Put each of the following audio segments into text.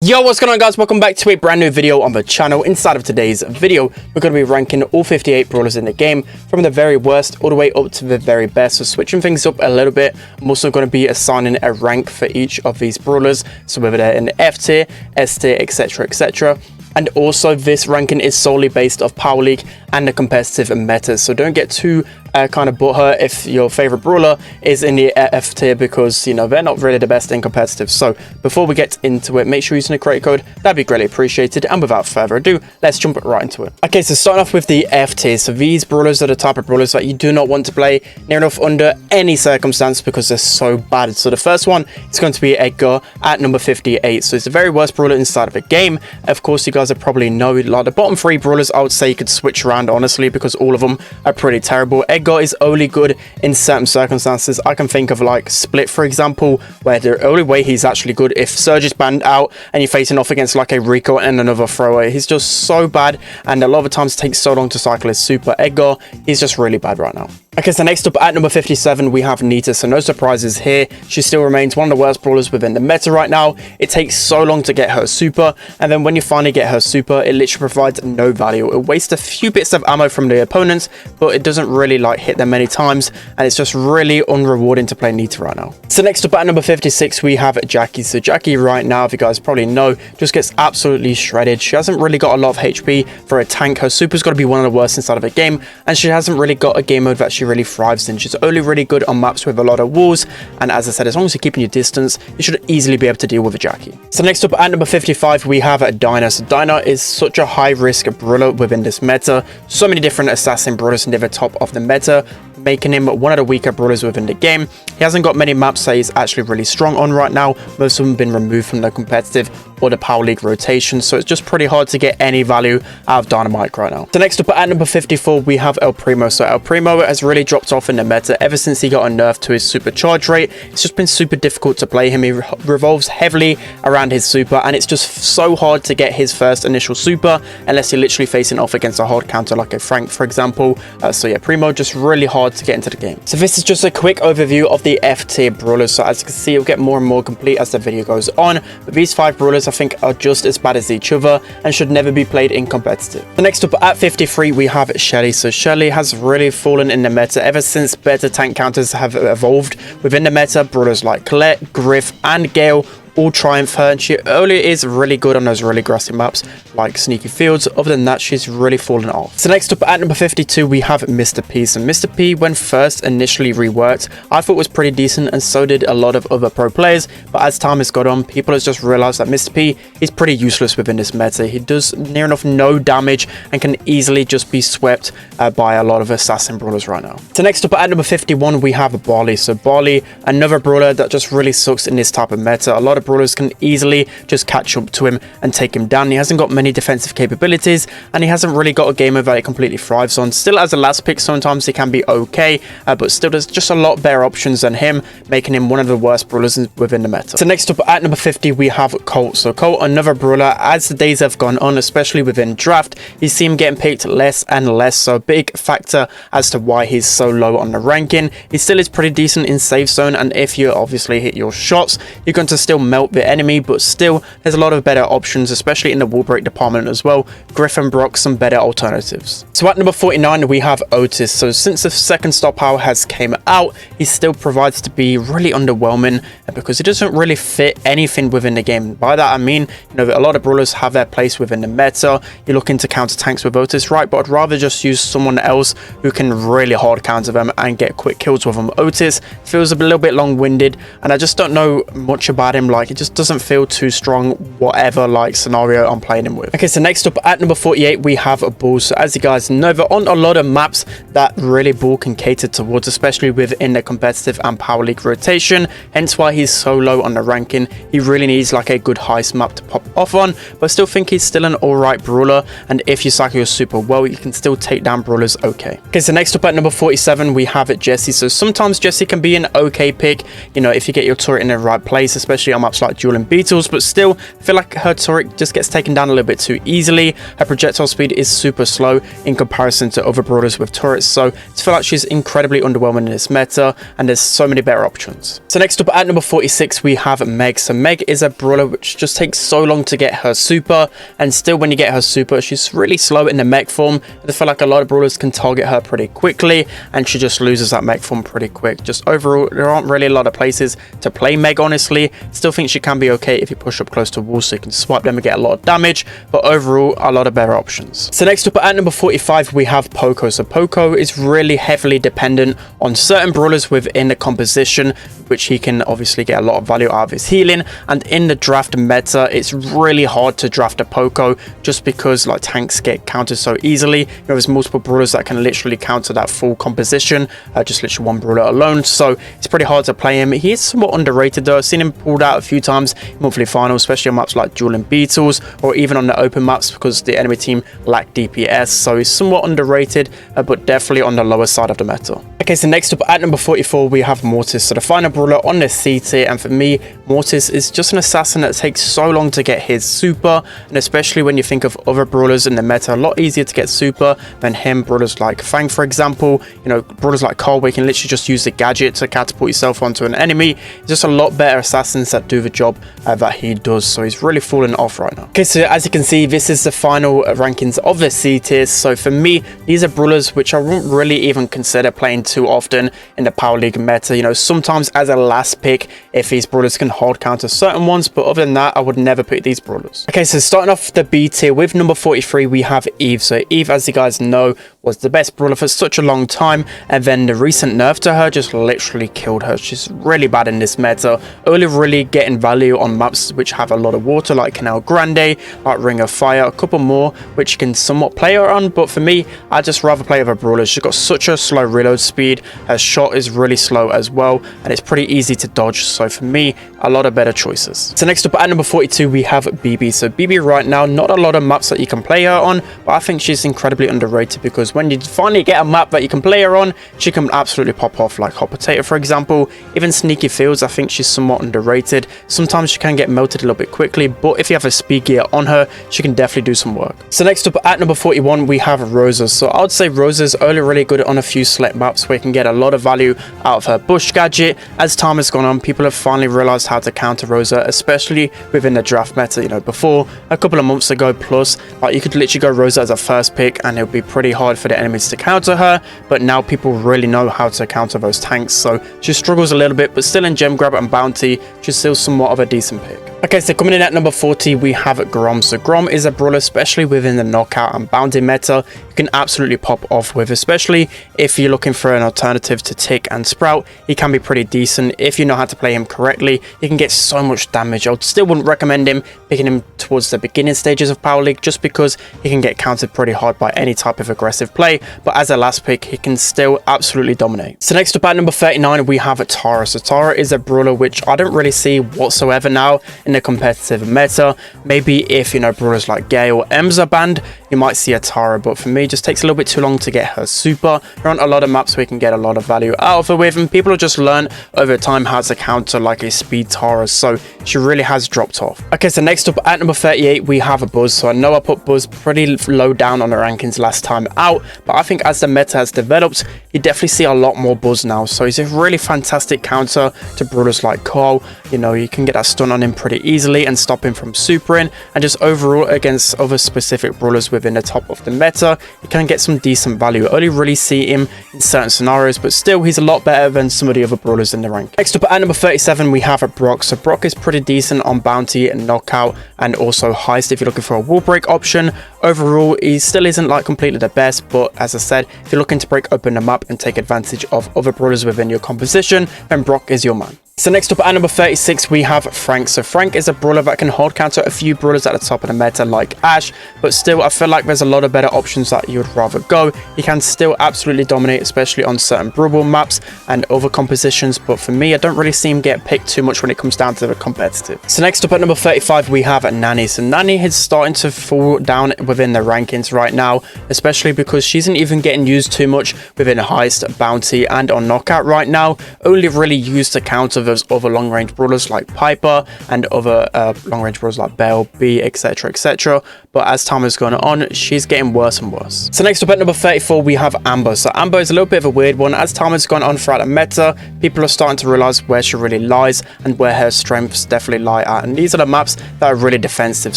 Yo, what's going on, guys? Welcome back to a brand new video on the channel. Inside of today's video, we're going to be ranking all 58 brawlers in the game from the very worst all the way up to the very best. So switching things up a little bit, I'm also going to be assigning a rank for each of these brawlers, so whether they're in F tier, S tier, etc, etc. And also this ranking is solely based off Power League and the competitive meta, so don't get too kind of butthurt if your favorite brawler is in the F tier, because you know they're not really the best in competitive. So before we get into it, make sure you're using a creator code, that'd be greatly appreciated. And without further ado, let's jump right into it. Okay, so starting off with the F tier. So these brawlers are the type of brawlers that you do not want to play near enough under any circumstance because they're so bad. So the first one is going to be Edgar at number 58. So it's the very worst brawler inside of the game. Of course, you guys have probably know, like the bottom three brawlers, I would say you could switch around honestly, because all of them are pretty terrible. Edgar is only good in certain circumstances. I can think of like Split, for example, where the only way he's actually good if Surge is banned out and you're facing off against like a Rico and another throwaway. He's just so bad, and a lot of the times it takes so long to cycle his super. Edgar, he's just really bad right now. Okay, so next up at number 57, we have Nita. So no surprises here. She still remains one of the worst brawlers within the meta right now. It takes so long to get her super, and then when you finally get her super, it literally provides no value. It wastes a few bits of ammo from the opponents, but it doesn't really like hit them many times, and it's just really unrewarding to play Nita right now. So next up at number 56, we have Jackie. So Jackie right now, if you guys probably know, just gets absolutely shredded. She hasn't really got a lot of HP for a tank. Her super's got to be one of the worst inside of the game, and she hasn't really got a game mode that she really thrives in. She's only really good on maps with a lot of walls, and as I said, as long as you're keeping your distance, you should easily be able to deal with a Jackie. So next up at number 55, we have Dinah. So Dinah is such a high risk brawler within this meta. So many different assassin brawlers near the top of the meta, making him one of the weaker brawlers within the game. He hasn't got many maps that he's actually really strong on right now. Most of them have been removed from the competitive or the Power League rotation, so it's just pretty hard to get any value out of Dynamite right now. So next up at number 54, we have El Primo. So El Primo has really dropped off in the meta ever since he got a nerf to his super charge rate. It's just been super difficult to play him. He revolves heavily around his super, and it's just so hard to get his first initial super unless you're literally facing off against a hard counter like a Frank, for example. So yeah, Primo just really hard to get into the game. So this is just a quick overview of the F tier brawlers. So as you can see, it'll get more and more complete as the video goes on, but these 5 brawlers I think are just as bad as each other and should never be played in competitive. The next up at 53, we have Shelly. So Shelly has really fallen in the meta ever since better tank counters have evolved within the meta. Brawlers like Colette, Griff and Gale all triumph her, and she only is really good on those really grassy maps like Sneaky Fields. Other than that, she's really fallen off. So next up at number 52, we have Mr. P. So Mr. P, when first initially reworked, I thought was pretty decent, and so did a lot of other pro players, but as time has gone on, people have just realized that Mr. P is pretty useless within this meta. He does near enough no damage and can easily just be swept by a lot of assassin brawlers right now. So next up at number 51, we have Barley. So Barley, another brawler that just really sucks in this type of meta. A lot of brawlers can easily just catch up to him and take him down. He hasn't got many defensive capabilities, and he hasn't really got a game mode that he completely thrives on. Still, as a last pick, sometimes he can be okay, but still there's just a lot better options than him, making him one of the worst brawlers within the meta. So next up at number 50, we have Colt. So Colt, another brawler, as the days have gone on, especially within draft, you see him getting picked less and less, so a big factor as to why he's so low on the ranking. He still is pretty decent in safe zone, and if you obviously hit your shots, you're going to still melt the enemy, but still there's a lot of better options, especially in the wall break department as well. Griff and Brock, some better alternatives. So at number 49, we have Otis. So since the second star power has came out, he still provides to be really underwhelming because he doesn't really fit anything within the game. By that I mean, you know, a lot of brawlers have their place within the meta. You're looking to counter tanks with Otis, right? But I'd rather just use someone else who can really hard counter them and get quick kills with them. Otis feels a little bit long-winded, and I just don't know much about him. Like, it just doesn't feel too strong, whatever like scenario I'm playing him with. Okay, so next up at number 48, we have Bull. So as you guys know, they're on a lot of maps that really Bull can cater towards, especially within the competitive and Power League rotation, hence why he's so low on the ranking. He really needs like a good heist map to pop off on, but I still think he's still an alright brawler, and if you cycle your super well, you can still take down brawlers okay. Okay, so next up at number 47, we have Jesse. So sometimes Jesse can be an okay pick, you know, if you get your turret in the right place, especially on maps maps like Dueling Beetles, but still I feel like her turret just gets taken down a little bit too easily. Her projectile speed is super slow in comparison to other brawlers with turrets, so I feel like she's incredibly underwhelming in this meta, and there's so many better options. So next up at number 46 we have Meg. So Meg is a brawler which just takes so long to get her super, and still when you get her super she's really slow in the mech form. I feel like a lot of brawlers can target her pretty quickly, and she just loses that mech form pretty quick. Just overall there aren't really a lot of places to play Meg, honestly. Still think she can be okay if you push up close to walls so you can swipe them and get a lot of damage, but overall a lot of better options. So next up at number 45 we have Poco. So Poco is really heavily dependent on certain brawlers within the composition, which he can obviously get a lot of value out of his healing, and in the draft meta it's really hard to draft a Poco just because like tanks get countered so easily. You know, there's multiple brawlers that can literally counter that full composition, just literally one brawler alone, so it's pretty hard to play him. He is somewhat underrated though. I've seen him pulled out a few times in monthly finals, especially on maps like Dueling Beetles or even on the open maps because the enemy team lack DPS, so he's somewhat underrated, but definitely on the lower side of the meta. Okay, so next up at number 44 we have Mortis. So the final brawler on the C tier, and for me Mortis is just an assassin that takes so long to get his super, and especially when you think of other brawlers in the meta, a lot easier to get super than him. Brawlers like Fang, for example, you know, brawlers like Carl, where you can literally just use the gadget to catapult yourself onto an enemy. Just a lot better assassins that do the job that he does, so he's really falling off right now. Okay, so as you can see this is the final rankings of the C tiers. So for me these are brawlers which I wouldn't really even consider playing too often in the Power League meta. You know, sometimes as a last pick if these brawlers can hard counter certain ones, but other than that I would never pick these brawlers. Okay, so starting off the B tier with number 43 we have Eve. So Eve, as you guys know, was the best brawler for such a long time, and then the recent nerf to her just literally killed her. She's really bad in this meta, only really getting value on maps which have a lot of water like Canal Grande, like Ring of Fire, a couple more which you can somewhat play her on, but for me I just rather play with a brawler. She's got such a slow reload speed, her shot is really slow as well, and it's pretty easy to dodge, so for me a lot of better choices. So next up at number 42 we have BB. So BB right now, not a lot of maps that you can play her on, but I think she's incredibly underrated because when you finally get a map that you can play her on, she can absolutely pop off, like Hot Potato for example. Even Sneaky Fields, I think she's somewhat underrated. Sometimes she can get melted a little bit quickly, but if you have a speed gear on her she can definitely do some work. So next up at number 41 we have Rosa. So I would say Rosa's only really good on a few select maps where you can get a lot of value out of her bush gadget. As time has gone on, people have finally realized how to counter Rosa, especially within the draft meta. You know, before a couple of months ago plus, like you could literally go Rosa as a first pick and it would be pretty hard for the enemies to counter her, but now people really know how to counter those tanks, so she struggles a little bit, but still in gem grab and bounty she's still somewhat of a decent pick. Okay, so coming in at number 40 we have Grom. So Grom is a brawler, especially within the knockout and bounty meta, you can absolutely pop off with, especially if you're looking for an alternative to Tick and Sprout. He can be pretty decent if you know how to play him correctly. He can get so much damage. I still wouldn't recommend him picking him towards the beginning stages of Power League just because he can get countered pretty hard by any type of aggressive play, but as a last pick he can still absolutely dominate. So next up at number 39 we have Tara. So Tara is a brawler which I don't really see whatsoever now in the competitive meta. Maybe if, you know, brawlers like Gay or Ems are banned, you might see a Tara, but for me it just takes a little bit too long to get her super. There aren't a lot of maps where you can get a lot of value out of her with, and people have just learned over time how to counter like a speed Tara, so she really has dropped off. Okay, so next up at number 38 we have Buzz. So I know I put Buzz pretty low down on the rankings last time out, but I think as the meta has developed you definitely see a lot more Buzz now, so he's a really fantastic counter to brawlers like Carl. You know, you can get that stun on him pretty easily and stop him from supering, and just overall against other specific brawlers within the top of the meta you can get some decent value. I only really see him in certain scenarios, but still he's a lot better than some of the other brawlers in the rank. Next up at number 37 we have Brock. So Brock is pretty decent on bounty and knockout, and also heist if you're looking for a wall break option. Overall he still isn't like completely the best, but as I said, if you're looking to break open the map and take advantage of other brawlers within your composition, then Brock is your man. So next up at number 36 we have Frank. So Frank is a brawler that can hard counter a few brawlers at the top of the meta like Ash, but still I feel like there's a lot of better options that you would rather go. He can still absolutely dominate, especially on certain Brawl maps and other compositions, but for me I don't really see him get picked too much when it comes down to the competitive. So next up at number 35 we have Nani. So Nani is starting to fall down within the rankings right now, especially because she isn't even getting used too much within heist, bounty and on knockout right now. Only really used to counter of those other long-range brawlers like Piper and other long-range brawlers like Belle, B, etc, etc. But as time has gone on, she's getting worse and worse. So next up at number 34, we have Amber. So Amber is a little bit of a weird one. As time has gone on throughout the meta, people are starting to realize where she really lies and where her strengths definitely lie at. And these are the maps that are really defensive.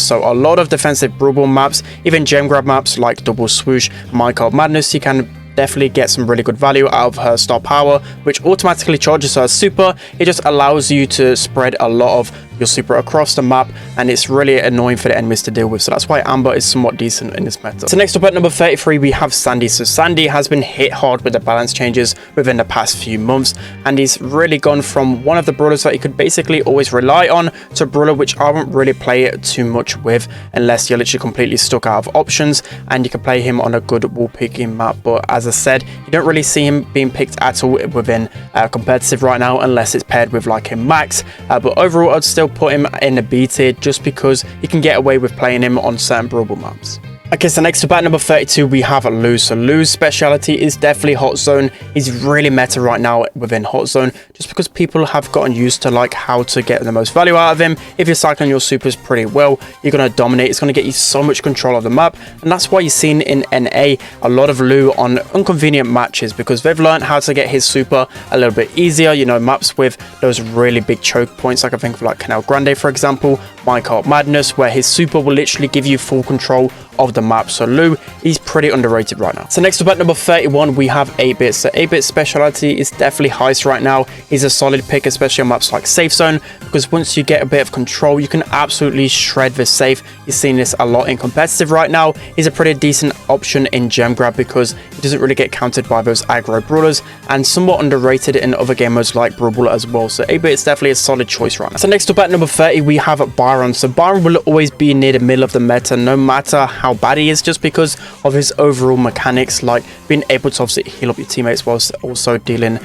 So a lot of defensive Brawl maps, even gem grab maps like Double Swoosh, Minecart Madness, you can definitely get some really good value out of her star power, which automatically charges her super. It just allows you to spread a lot of your super across the map, and it's really annoying for the enemies to deal with. So that's why Amber is somewhat decent in this meta. So next up at number 33, we have Sandy. So Sandy has been hit hard with the balance changes within the past few months, and he's really gone from one of the brawlers that you could basically always rely on to a brawler which I won't really play it too much with unless you're literally completely stuck out of options, and you can play him on a good wall picking map. But as I said, you don't really see him being picked at all within competitive right now unless it's paired with like a Max. But overall, I'd still put him in the B tier just because you can get away with playing him on certain Brawl maps. Okay, so next up at number 32, we have Lou. So Lou's speciality is definitely Hot Zone. He's really meta right now within Hot Zone just because people have gotten used to like how to get the most value out of him. If you're cycling your supers pretty well, you're going to dominate. It's going to get you so much control of the map, and that's why you've seen in NA a lot of Lou on inconvenient matches because they've learned how to get his super a little bit easier. You know, maps with those really big choke points, like I think of like Canal Grande, for example, Minecart Madness, where his super will literally give you full control of the map. So Lou, he's pretty underrated right now. So next up at number 31, we have 8-Bit. So 8-Bit's speciality is definitely Heist right now. He's a solid pick, especially on maps like Safe Zone, because once you get a bit of control, you can absolutely shred the safe. You're seeing this a lot in competitive right now. He's a pretty decent option in gem grab because he doesn't really get countered by those aggro brawlers, and somewhat underrated in other game modes like Brawl as well. So 8-Bit is definitely a solid choice right now. So next up at number 30, we have Byron. So Byron will always be near the middle of the meta, no matter how bad he is, just because of his overall mechanics, like being able to obviously heal up your teammates whilst also dealing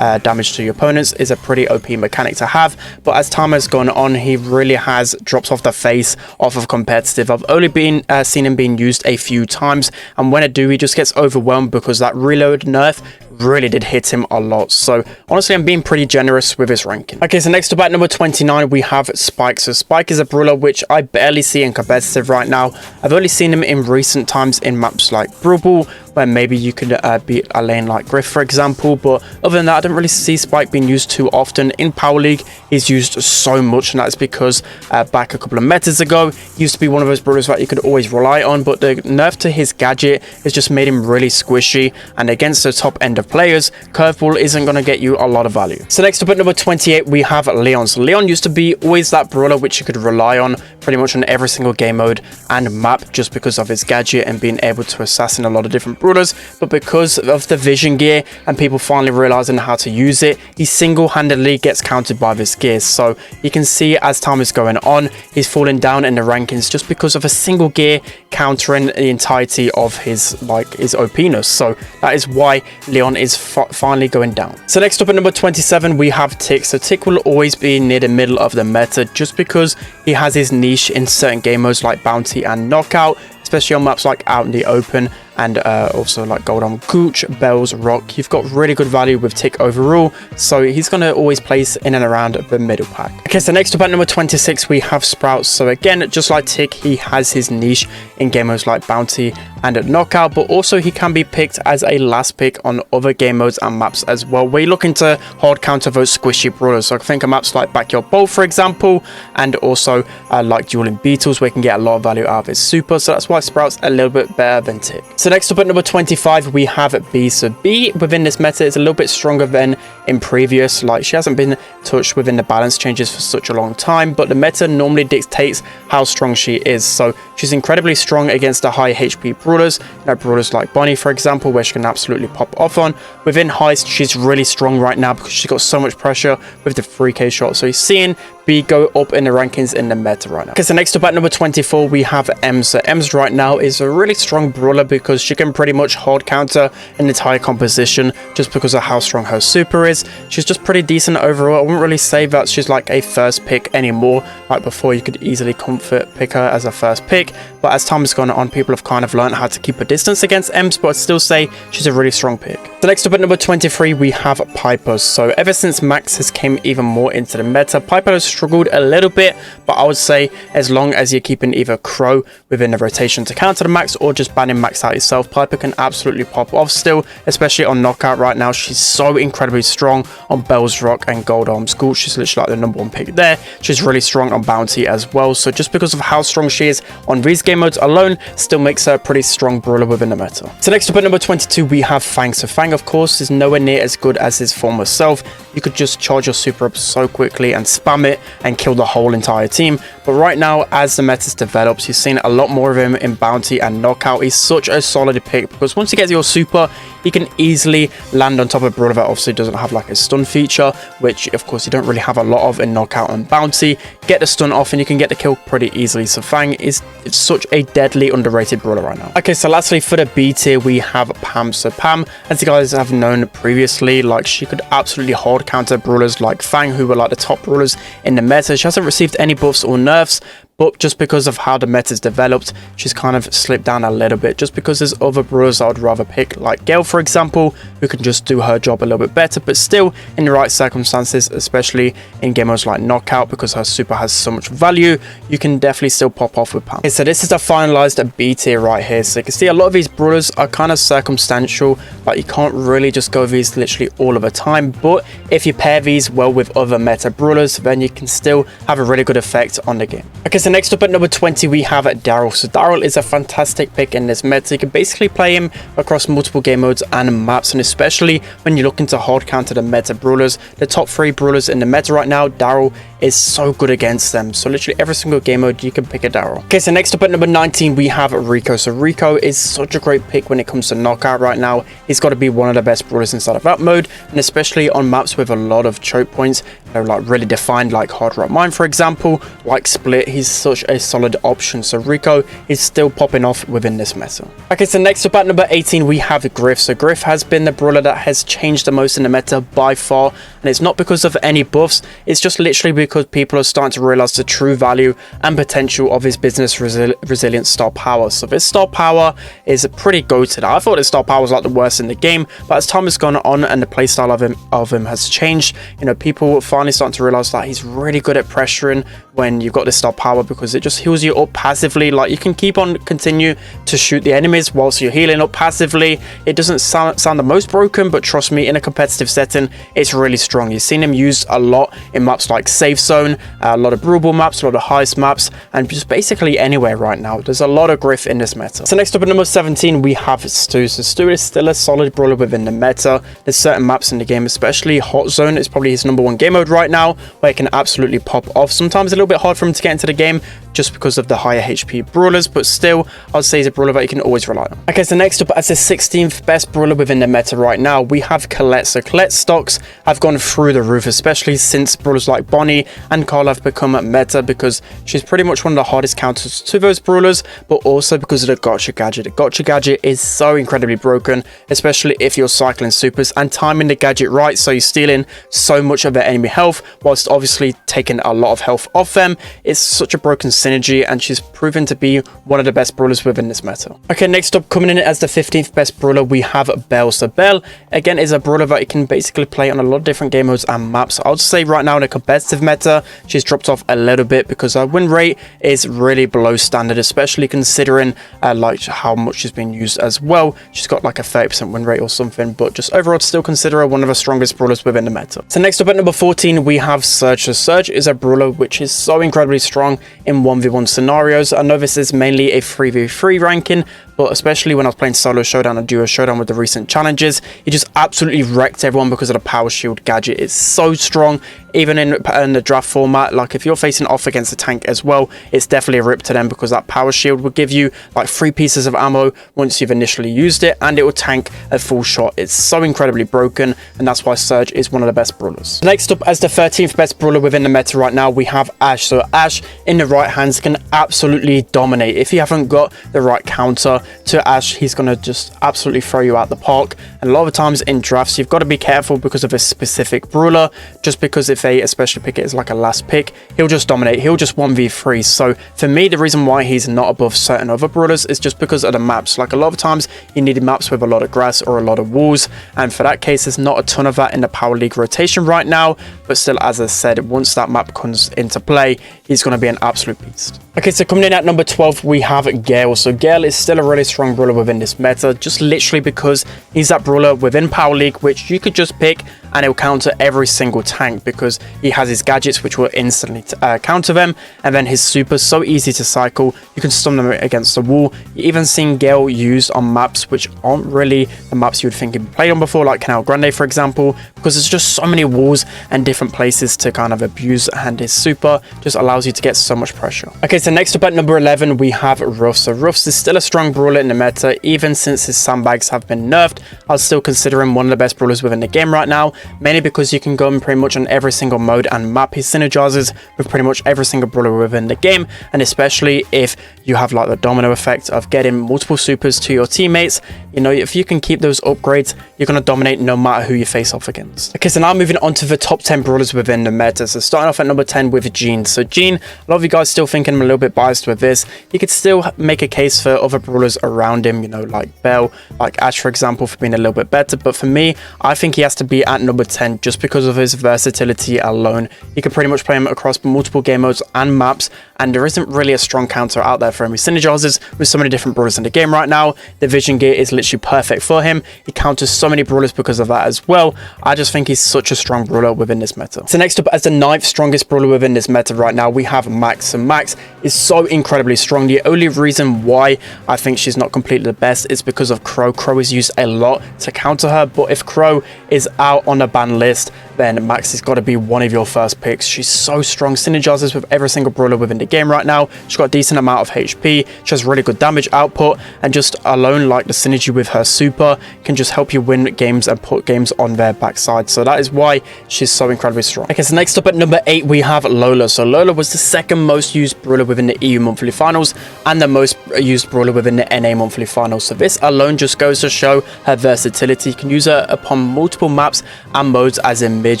damage to your opponents is a pretty OP mechanic to have. But as time has gone on, he really has dropped off the face off of competitive. I've only seen him being used a few times, and when I do, he just gets overwhelmed because that reload nerf really did hit him a lot. So honestly, I'm being pretty generous with his ranking. Okay, so next up at number 29, we have Spike. So Spike is a brawler which I barely see in competitive right now. I've only seen him in recent times in maps like Brawl, where maybe you could beat a lane like Griff, for example. But other than that, I don't really see Spike being used too often. In Power League, he's used so much, and that's because back a couple of metas ago, he used to be one of those brawlers that you could always rely on, but the nerf to his gadget has just made him really squishy, and against the top end of players, Curveball isn't going to get you a lot of value. So next up at number 28, we have Leon. So Leon used to be always that brawler which you could rely on pretty much on every single game mode and map just because of his gadget and being able to assassin a lot of different brawlers. But because of the vision gear and people finally realizing how to use it, he single-handedly gets countered by this gear. So you can see as time is going on, he's falling down in the rankings just because of a single gear countering the entirety of his OP-ness. So that is why Leon is finally going down. So next up at number 27, we have Tick. So Tick will always be near the middle of the meta just because he has his niche in certain game modes like Bounty and Knockout, especially on maps like Out in the Open and also like Gold on Gooch, Bells, Rock. You've got really good value with Tick overall, so he's going to always place in and around the middle pack. Okay, so next up at number 26, we have Sprouts. So again, just like Tick, he has his niche in game modes like Bounty and Knockout, but also he can be picked as a last pick on other game modes and maps as well, where you're looking to hard counter those squishy brawlers. So I think of maps like Backyard Bowl, for example, and also like Dueling Beetles, where you can get a lot of value out of his super. So that's why Sprouts a little bit better than Tick. So next up at number 25, we have B. So B within this meta is a little bit stronger than in previous. Like, she hasn't been touched within the balance changes for such a long time, but the meta normally dictates how strong she is. So she's incredibly strong against the high HP brawlers, brawlers like Bonnie, for example, where she can absolutely pop off on. Within Heist, she's really strong right now because she's got so much pressure with the 3K shot. So you're seeing B go up in the rankings in the meta right now. Okay, so next up at number 24, we have Ems. So Ems right now is a really strong brawler because Brawlers, she can pretty much hard counter an entire composition just because of how strong her super is. She's just pretty decent overall. I wouldn't really say that she's like a first pick anymore. Like before, you could easily comfort pick her as a first pick, but as time has gone on, people have kind of learned how to keep a distance against Ems, but I'd still say she's a really strong pick. So next up at number 23, we have Piper. So ever since Max has came even more into the meta, Piper has struggled a little bit, but I would say as long as you're keeping either Crow within the rotation to counter the Max or just banning Max out yourself, Piper can absolutely pop off still, especially on knockout right now. She's so incredibly strong on Bell's Rock and Gold Arms School. She's literally like the #1 pick there. She's really strong on Bounty as well. So just because of how strong she is on these game modes alone, still makes her a pretty strong brawler within the meta. So next up at number 22, we have Fang. So Fang, of course, is nowhere near as good as his former self. You could just charge your super up so quickly and spam it and kill the whole entire team. But right now, as the meta develops, you're seeing a lot more of him in Bounty and Knockout. He's such a solid pick because once you get your super, he can easily land on top of a brawler that obviously doesn't have like a stun feature, which of course you don't really have a lot of in Knockout and Bounty. Get the stun off and you can get the kill pretty easily. So Fang is such a deadly underrated brawler right now. Okay, so lastly for the B tier, we have Pam. So Pam, as you guys have known previously, like she could absolutely hard counter brawlers like Fang, who were like the top brawlers in the meta. She hasn't received any buffs or nerfs, but just because of how the meta's developed, she's kind of slipped down a little bit, just because there's other brawlers I would rather pick, like Gale, for example, who can just do her job a little bit better, but still in the right circumstances, especially in game modes like Knockout, because her super has so much value, you can definitely still pop off with Pam. Okay, so this is a finalized B tier right here. So you can see a lot of these brawlers are kind of circumstantial, like you can't really just go these literally all of the time, but if you pair these well with other meta brawlers, then you can still have a really good effect on the game. Okay, so next up at number 20, we have Daryl. So Daryl is a fantastic pick in this meta. You can basically play him across multiple game modes and maps, and especially when you're looking to hard counter the meta brawlers, the top 3 brawlers in the meta right now, Daryl is so good against them. So literally every single game mode you can pick a Daryl. Okay, so next up at number 19, we have Rico. So Rico is such a great pick when it comes to Knockout right now. He's got to be one of the best brawlers inside of that mode, and especially on maps with a lot of choke points. They're like really defined, like Hard Rock Mine, for example, like Split. He's such a solid option. So Rico is still popping off within this meta. Okay, so next up at number 18, we have Griff. So Griff has been the brawler that has changed the most in the meta by far, and it's not because of any buffs, it's just literally because people are starting to realize the true value and potential of his business resilient star power. So this star power is pretty goated. I thought his star power was like the worst in the game, but as time has gone on and the playstyle of him has changed, you know, people are finally starting to realize that he's really good at pressuring when you've got this star power, because it just heals you up passively. Like you can keep on continue to shoot the enemies whilst you're healing up passively. It doesn't sound the most broken, but trust me, in a competitive setting, it's really strong. You've seen him used a lot in maps like Safe Zone, a lot of Brawl maps, a lot of heist maps, and just basically anywhere right now. There's a lot of Griff in this meta. So next up at number 17, we have Stu. So Stu is still a solid brawler within the meta. There's certain maps in the game, especially Hot Zone is probably his #1 game mode right now, where it can absolutely pop off. Sometimes a little bit hard for him to get into the game just because of the higher HP brawlers, but still I'd say he's a brawler that you can always rely on. Okay, so next up, as the 16th best brawler within the meta right now, we have Colette. So Colette's stocks have gone through the roof, especially since brawlers like Bonnie and Carl have become meta, because she's pretty much one of the hardest counters to those brawlers, but also because of the gotcha gadget. The gotcha gadget is so incredibly broken, especially if you're cycling supers and timing the gadget right, so you're stealing so much of their enemy health whilst obviously taking a lot of health off them. It's such a broken synergy, and she's proven to be one of the best brawlers within this meta. Okay, next up, coming in as the 15th best brawler, we have Belle. So Belle again is a brawler that you can basically play on a lot of different game modes and maps. I would say right now in a competitive meta, she's dropped off a little bit because her win rate is really below standard, especially considering like how much she's been used as well. She's got like a 30% win rate or something, but just overall still consider her one of the strongest brawlers within the meta. So next up at number 14, we have Surge. So Surge is a brawler which is so incredibly strong in 1v1 scenarios. I know this is mainly a 3v3 ranking, but especially when I was playing solo showdown and duo showdown with the recent challenges, he just absolutely wrecked everyone because of the power shield gadget. It's so strong, even in the draft format. Like if you're facing off against a tank as well, it's definitely a rip to them, because that power shield will give you like 3 pieces of ammo once you've initially used it, and it will tank a full shot. It's so incredibly broken, and that's why Surge is one of the best brawlers. Next up, as the 13th best brawler within the meta right now, we have Ash. So Ash in the right hands can absolutely dominate. If you haven't got the right counter to Ash, he's going to just absolutely throw you out the park. And a lot of times in drafts, you've got to be careful because of a specific brawler, just because if they especially pick it as like a last pick, he'll just dominate. He'll just 1v3. So for me, the reason why he's not above certain other brawlers is just because of the maps. Like a lot of times you need maps with a lot of grass or a lot of walls, and for that case there's not a ton of that in the Power League rotation right now. But still, as I said, once that map comes into play, he's going to be an absolute beast. Okay, so coming in at number 12, we have Gale. So Gale is still a really strong brawler within this meta, just literally because he's that brawler within Power League which you could just pick and it'll counter every single tank, because he has his gadgets which will instantly counter them, and then his super's so easy to cycle. You can stun them against the wall. You even seen Gale used on maps which aren't really the maps you would think he'd played on before, like Canal Grande for example, because there's just so many walls and different places to kind of abuse, and his super just allows you to get so much pressure. Okay, so next up at number 11, we have Ruffs. So Ruffs is still a strong brawler in the meta. Even since his sandbags have been nerfed, I'll still consider him one of the best brawlers within the game right now, mainly because you can go in pretty much on every single mode and map. He synergizes with pretty much every single brawler within the game, and especially if you have like the domino effect of getting multiple supers to your teammates, you know, if you can keep those upgrades, you're going to dominate no matter who you face off against. Okay, so now moving on to the top 10 brawlers within the meta. So starting off at number 10 with Gene. So Gene, a lot of you guys still thinking I'm a little bit biased with this. You could still make a case for other brawlers around him, you know, like Belle, like Ash for example, for being a little bit better. But for me, I think he has to be at number 10 just because of his versatility alone. You can pretty much play him across multiple game modes and maps, and there isn't really a strong counter out there for him. He synergizes with so many different brawlers in the game right now. The vision gear is literally perfect for him. He counters so many brawlers because of that as well. I just think he's such a strong brawler within this meta. So next up, as the 9th strongest brawler within this meta right now, we have Max. So Max is so incredibly strong. The only reason why I think she's not completely the best is because of Crow. Crow is used a lot to counter her, but if Crow is out on the ban list, then Max has got to be one of your first picks. She's so strong, synergizes with every single brawler within the game right now. She's got a decent amount of HP, she has really good damage output, and just alone, like the synergy with her super can just help you win games and put games on their backside. So that is why she's so incredibly strong. Okay, so next up at number 8, we have Lola. So Lola was the second most used brawler within the EU monthly finals and the most used brawler within the NA monthly finals. So this alone just goes to show her versatility. You can use her upon multiple maps and modes, as in mid.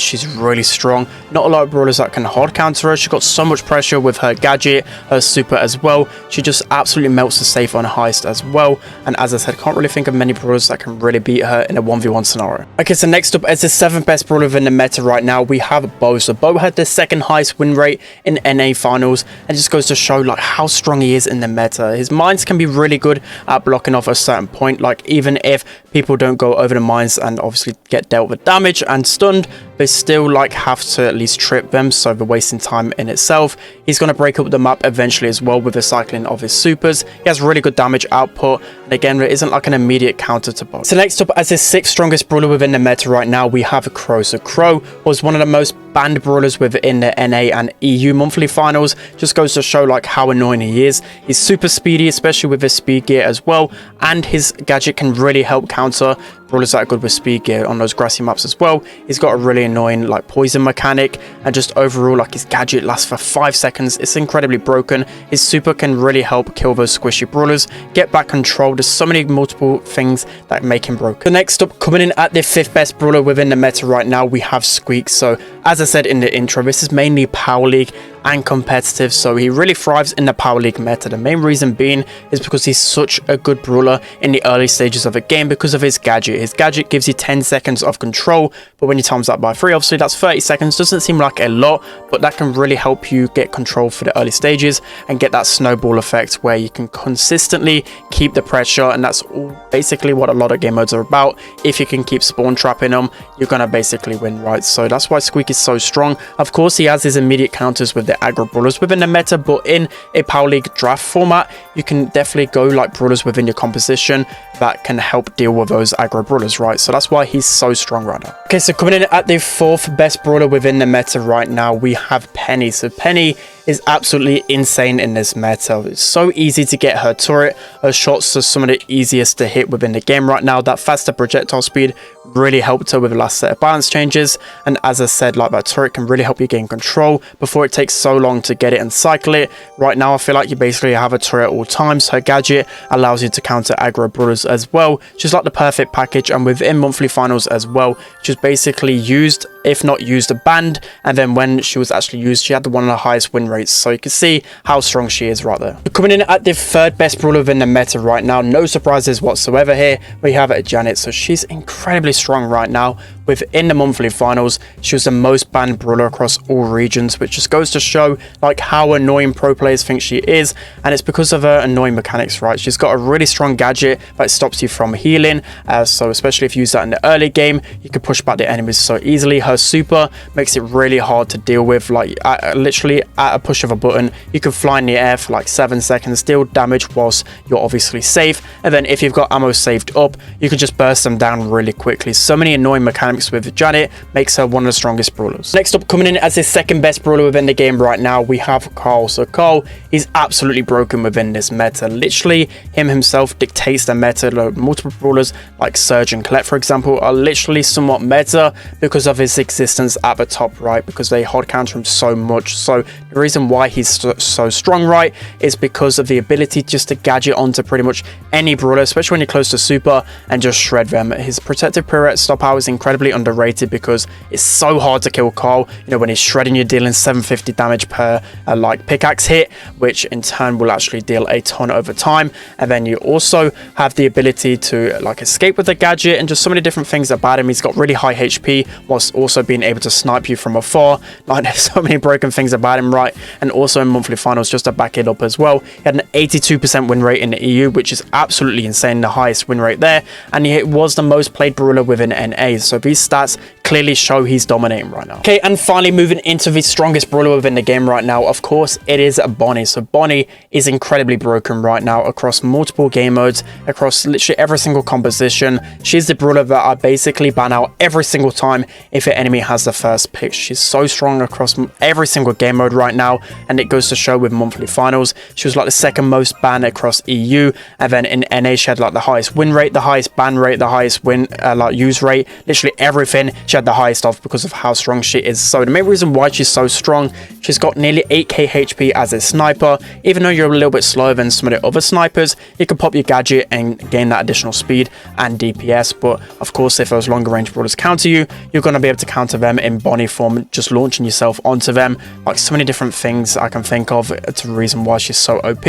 She's really strong. Not a lot of brawlers that can hard counter her. She's got so much pressure with her gadget, her super as well. She just absolutely melts the safe on heist as well. And as I said, can't really think of many brawlers that can really beat her in a 1v1 scenario. Okay, so next up, as the 7th best brawler within the meta right now, we have Bo. So Bo had the 2nd highest win rate in NA finals, and just goes to show like how strong he is in the meta. His mines can be really good at blocking off a certain point. Like even if people don't go over the mines and obviously get dealt with damage and stunned, they still like have to at least trip them, so they're wasting time in itself. He's going to break up the map eventually as well with the cycling of his supers. He has really good damage output, and again, there isn't like an immediate counter to Bo. So next up, as the 6th strongest brawler within the meta right now, we have Crow. So Crow was one of the most banned brawlers within the NA and EU monthly finals. Just goes to show like how annoying he is. He's super speedy, especially with his speed gear as well, and his gadget can really help counter brawlers that are good with speed gear on those grassy maps as well. He's got a really annoying like poison mechanic, and just overall like his gadget lasts for 5 seconds. It's incredibly broken. His super can really help kill those squishy brawlers, get back control. There's so many multiple things that make him broken. The next up, coming in at the 5th best brawler within the meta right now, we have Squeak. So as I said in the intro, this is mainly Power League and competitive, so he really thrives in the Power League meta. The main reason being is because he's such a good brawler in the early stages of a game because of his gadget. His gadget gives you 10 seconds of control, but when you times that by 3, obviously that's 30 seconds. Doesn't seem like a lot, but that can really help you get control for the early stages and get that snowball effect where you can consistently keep the pressure, and that's all basically what a lot of game modes are about. If you can keep spawn trapping them, you're gonna basically win, right? So that's why Squeak is so strong. Of course, he has his immediate counters with the aggro brawlers within the meta, but in a Power League draft format, you can definitely go like brawlers within your composition that can help deal with those aggro brawlers, right? So that's why he's so strong right now. Okay, so coming in at the 4th best brawler within the meta right now, we have Penny. So Penny is absolutely insane in this meta. It's so easy to get her turret. Her shots are some of the easiest to hit within the game right now. That faster projectile speed really helped her with the last set of balance changes, and as I said, like, that turret can really help you gain control before it takes so long to get it and cycle it. Right now I feel like you basically have a turret at all times. Her gadget allows you to counter aggro brawlers as well. She's like the perfect package, and within monthly finals as well, she's basically used, if not used, a banned, and then when she was actually used, she had one of the highest win rates, so you can see how strong she is right there. Coming in at the 3rd best brawler within the meta right now, no surprises whatsoever here, we have Janet. So she's incredibly strong right now. Within the monthly finals, she was the most banned brawler across all regions, which just goes to show like how annoying pro players think she is, and it's because of her annoying mechanics, right? She's got a really strong gadget that stops you from healing, so especially if you use that in the early game, you can push back the enemies so easily. Her super makes it really hard to deal with, like literally at a push of a button, you can fly in the air for like 7 seconds, deal damage whilst you're obviously safe, and then if you've got ammo saved up, you can just burst them down really quickly. So many annoying mechanics with Janet makes her one of the strongest brawlers. Next up, coming in as the 2nd best brawler within the game right now, we have Carl. So Carl is absolutely broken within this meta. Literally, him himself dictates the meta. Multiple brawlers like Surge and Colette, for example, are literally somewhat meta because of his existence at the top, right? Because they hard counter him so much. So the reason why he's so strong, right, is because of the ability just to gadget onto pretty much any brawler, especially when you're close to super, and just shred them. His protective pirouette stop power is incredibly underrated because it's so hard to kill Carl. You know, when he's shredding, you're dealing 750 damage per like pickaxe hit, which in turn will actually deal a ton over time. And then you also have the ability to like escape with the gadget, and just so many different things about him. He's got really high HP whilst also being able to snipe you from afar. Like, there's so many broken things about him, right? And also in monthly finals, just to back it up as well, he had an 82% win rate in the EU, which is absolutely insane, the highest win rate there, and he was the most played brawler within NA. So these stats clearly show he's dominating right now. Okay, and finally moving into the strongest brawler within the game right now, of course, it is Bonnie. So Bonnie is incredibly broken right now across multiple game modes, across literally every single composition. She's the brawler that I basically ban out every single time if an enemy has the first pick. She's so strong across every single game mode right now, and it goes to show with monthly finals, she was like the 2nd most banned across EU, and then in NA she had like the highest win rate, the highest ban rate, the highest win like use rate, literally everything she had the highest of because of how strong she is. So the main reason why she's so strong, she's got nearly 8k HP as a sniper. Even though you're a little bit slower than some of the other snipers, you can pop your gadget and gain that additional speed and DPS. But of course, if those longer range brawlers counter you, you're going to be able to counter them in Bonnie form, just launching yourself onto them. Like, so many different things I can think of. It's a reason why she's so OP,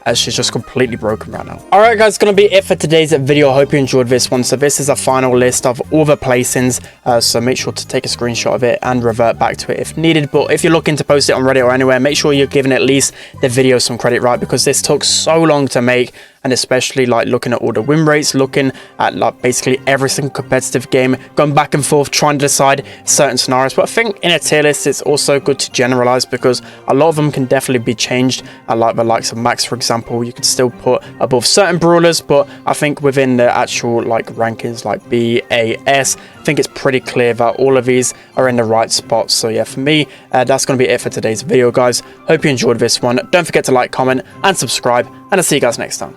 as she's just completely broken right now. Alright guys, gonna be it for today's video. I hope you enjoyed this one. So this is a final list of all the placings, so make sure to take a screenshot of it and revert back to it if needed. But if you're looking to post it on Reddit or anywhere, make sure you're giving at least the video some credit, right? Because this took so long to make, and especially like looking at all the win rates, looking at like basically every single competitive game, going back and forth trying to decide certain scenarios. But I think in a tier list, it's also good to generalize because a lot of them can definitely be changed. Like the likes of Max, for example, you could still put above certain brawlers, but I think within the actual like rankings like B, A, S, I think it's pretty clear that all of these are in the right spots. So yeah, for me, that's going to be it for today's video, guys. Hope you enjoyed this one. Don't forget to like, comment, and subscribe, and I'll see you guys next time.